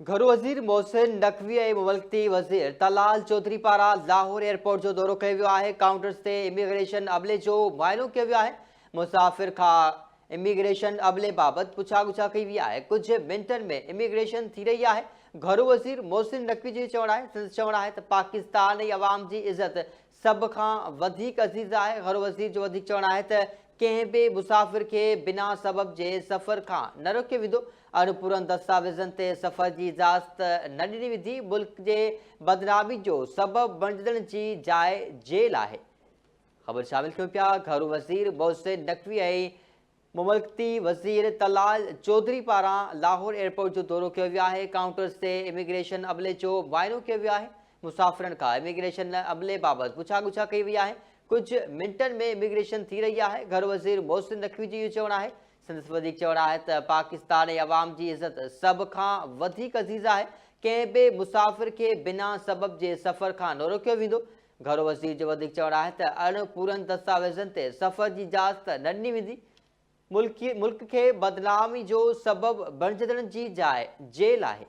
घरू वज़ीर मोहसिन नक़वी ऐं मुवक्ती वज़ीर तलाल चौधरी पारां लाहौर एयरपोर्ट जो दौरो कयो वियो आहे। काउंटर्स ते इमिग्रेशन अमले जो मुआयनो कयो वियो आहे। मुसाफ़िर खां इमिग्रेशन अमले बाबति पुछा गुछा कई वई आहे। कुछ मिंटनि में इमिग्रेशन थी रही आहे। घरू वज़ीर मोहसिन नक़वी जो चवणु आहे त पाकिस्तान ऐं अवाम जी इज़त सभ खां वधीक अज़ीज़ आहे। घरू वज़ीर जो वधीक चवणु आहे त कंहिं बि मुसाफ़िर खे बिना सबब जे सफ़र खां न रोकियो वेंदो। अणपूरनि दस्तावेज़नि ते सफ़र जी इजाज़त न ॾिनी वेंदी। मुल्क जे बदनामी जो सबब बणजण जी जाइ जेल आहे। ख़बर शामिल कयूं पिया। घरू वज़ीर मोहसिन नक़वी ऐं मुवक्ती वज़ीर तलाल चौधरी पारां लाहौर एयरपोर्ट जो दौरो कयो वियो आहे। काउंटर्स ते इमिग्रेशन अमले जो मुआयनो कयो वियो आहे। मुसाफ़िरनि खां इमिग्रेशन अमले बाबति पुछा गुछा कई वई आहे। कुछ मिंटनि में इमिग्रेशन थी रही आहे। घरू वज़ीर मोहसिन नक़वी जो इहो चवणु आहे। संदसि वधीक चवणु आहे त पाकिस्तान ऐं अवाम जी इज़त सभ खां वधीक अज़ीज़ आहे। कंहिं बि मुसाफ़िर खे बिना सबब जे सफ़र खां न रोकियो वेंदो। घरू वज़ीर जो वधीक चवणु आहे त अणपूरनि दस्तावेज़नि ते सफ़र जी इजाज़त न ॾिनी वेंदी। मुल्क खे बदनामी जो सबब बणजण जी जाइ जेल आहे।